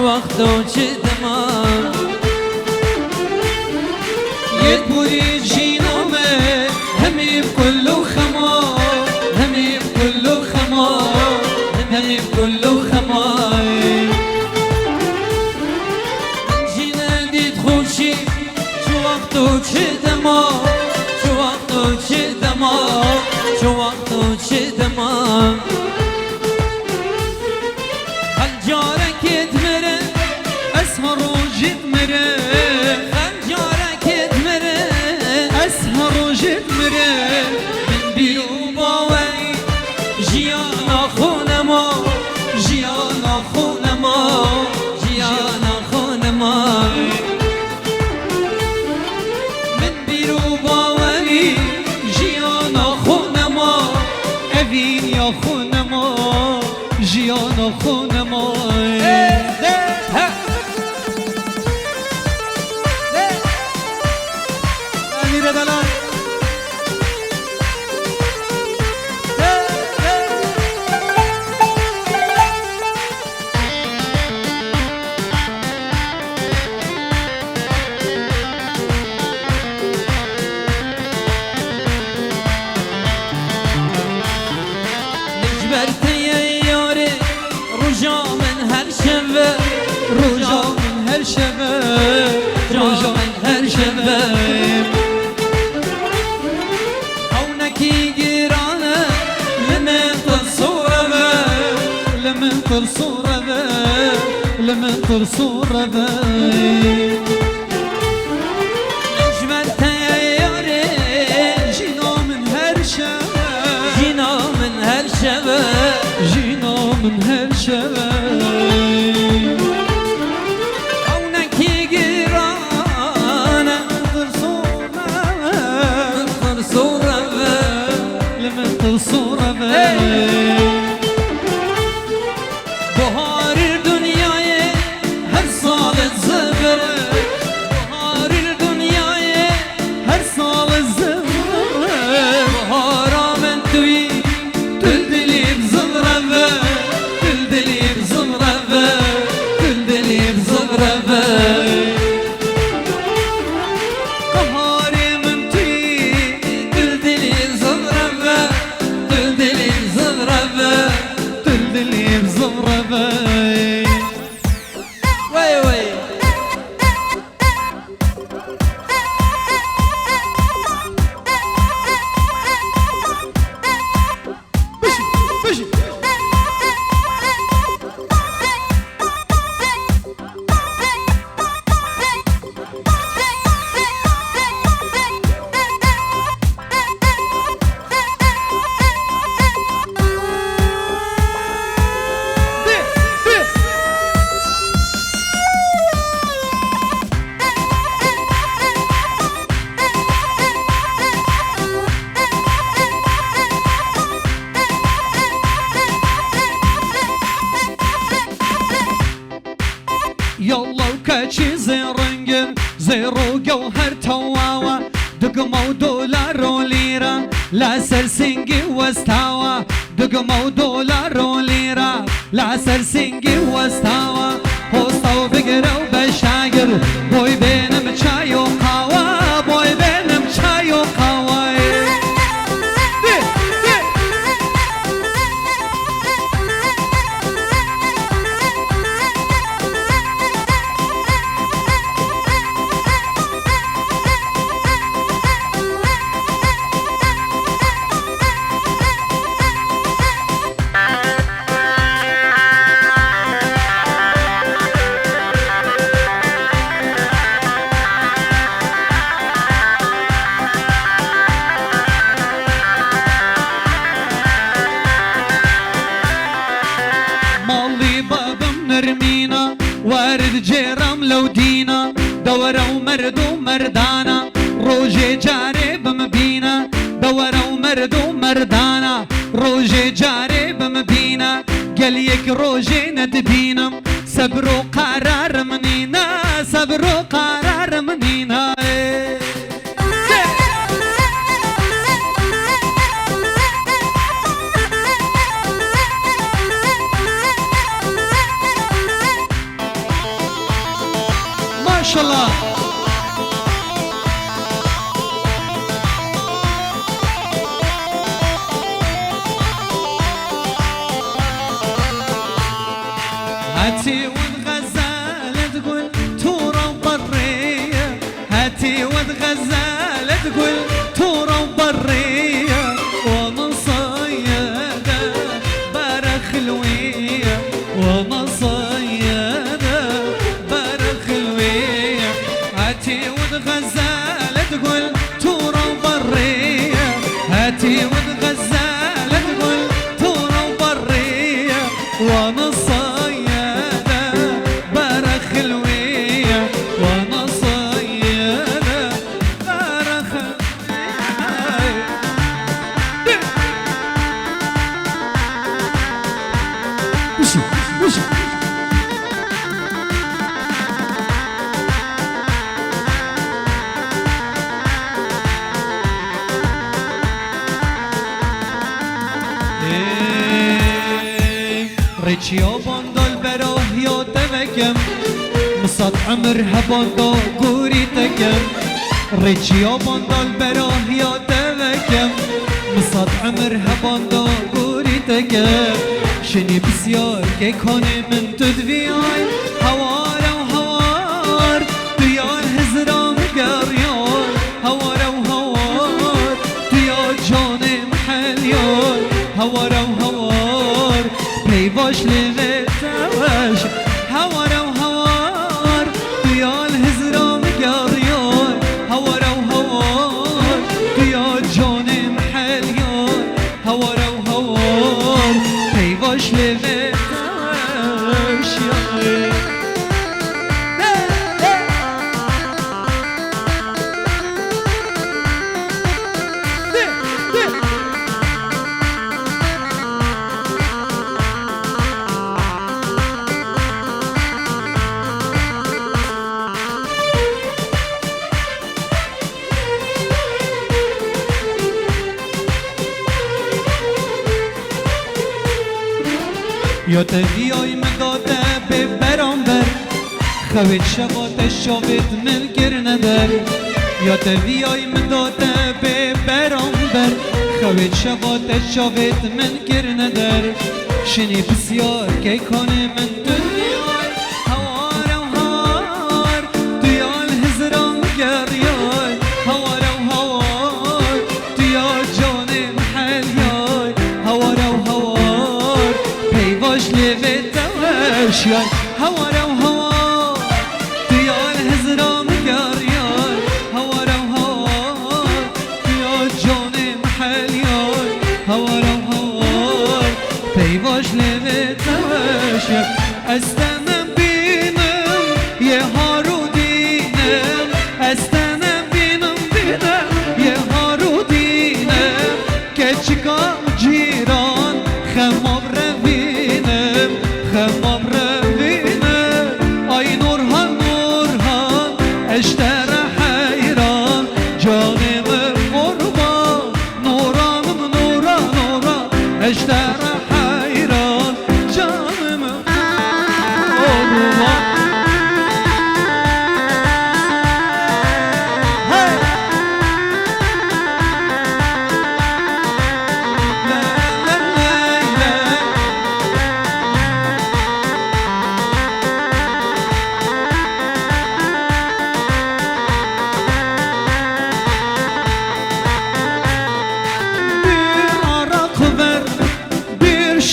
وقتو چه دمان يدبوري جينامه همي بكلو خما همي بكلو خما همي بكلو خما جينا ديت خوشي شو وقتو چه دمان شو وقتو چه دمان شو وقتو چه دمان خنجارك يدمره اسهر وجدمره خنجارك يدمره اسهر وجدمره من بيوباوي جيانا خونما جيانا خونما جيانا خونما من بيوباوي جيانا خونما evin ya خونما جيانا خونما امیر دلال نجبرت يا ياري رجا من هالشبه رجا من هالشبه رجا من هالشبه هونكي جيرانه لمن تصوره لمن تصوره لمن تصوره نجبرت يا ياري جينا من هالشبه جينا من هالشبه جينا من هالشبه هونكي جيرانه تصوره لمن تصوره بهار الدنيا هر صال الزبر بهار الدنيا هر صال الزبر بهار من توي تلدلي بزغربه تلدلي بزغربه تلدلي بزغربه بهار من توي تلدلي بزغربه تلدلي بزغربه تلدلي بزغربه وي وي بشي بشي يلا وكاتشي زي رنجر زي روجا وهر تواوا دقمة ودولار وليرة لا سرسنجي واستاوا دقمة ودولار وليرة لا سرسنجي واستاوا هوستا وبقرة وبشاقر بوي بينم شاي وقهوة بوي بينم شاي وقهوة وارد جيرام لو دينا دورة ومرد ومردانا روجي جاري بمبينا دورة ومرد ومردانا روجي جاري بمبينا قليك روجي ندبينا صبروا قرار منينا صبروا قرار منينا ماشاءالله. هاتي والغزالة تقول تورا وبرية، هاتي والغزالة تقول تورا وبرية، وانا صيادة برخلوية، وانا صيادة برخلوية. هاتي والغزالة تقول تورا وبرية، هاتي والغزالة تقول تورا وبرية، وانا صيادة ريتشيو بوندو البروح يو تبكم مصاد عمرها بوندو قوري تكم، ريتشيو بوندو البروح يو تبكم مصاد عمرها بوندو قوري تكم. شني بسيار كي كوني من تدفياي هوار وهوار ديال هزرام قريار، هوار وهوار ديال جوني محليار، هوار وهوار پیواش لبتواش، هوار وهوار ديال هزرام قريار، هوار وهوار ديال جوني محليار، هوار وهوار پیواش لبتواش. یا تهیای مداده به برانبر خوید شبات شاوید من گر ندر، یا تهیای مداده به برانبر خوید شبات شاوید من گر ندر. شنی بسیار که کنه من دنیای هوار و هوار دیال هزران گریای، هوار و هوار دیال جان محلیای، هوار و هوار پیواش لبتواش یای، هوار و هوار دیال هزران گریای، هوار و هوار دیال جان محلیای، هوار و هوار پیواش لبتواش یای. استنم بینم یه هارو دینم، استنم بینم یه هارو دینم که چیکار جیران خماب روینم، خماب روینم. آی نورهان نورهان اشتر حیران جانم قربان، نورانم نوران نوران اشتر حیران جانم قربان.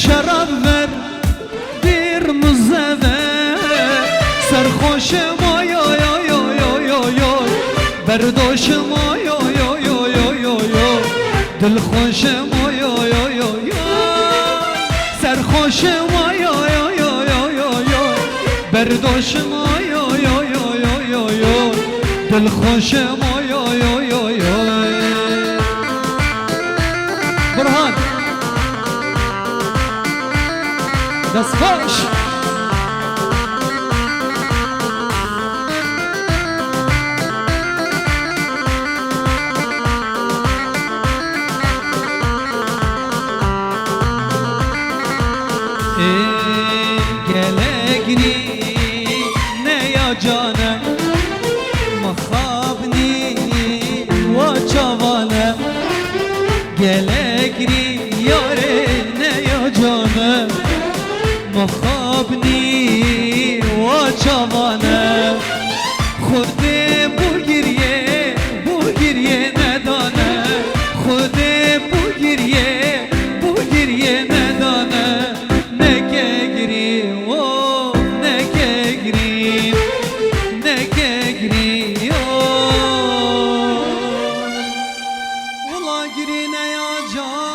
شراب ver bir muze ver serhoşum oy oy oy oy oy oy oy berdoşum oy oy oy oy oy oy oy dilhoşum oy oy oy oy oy serhoşum oy oy oy oy oy oy oy berdoşum oy oy oy oy oy oy oy dilhoşum oy oy oy oy oy. Burhan Das Falsch! Gelegni ne ya canım çavane خود بو گریه ندانه خود بو گریه ندانه نکه گری او نکه گری او اولا گری نیا جان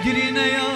گری نیا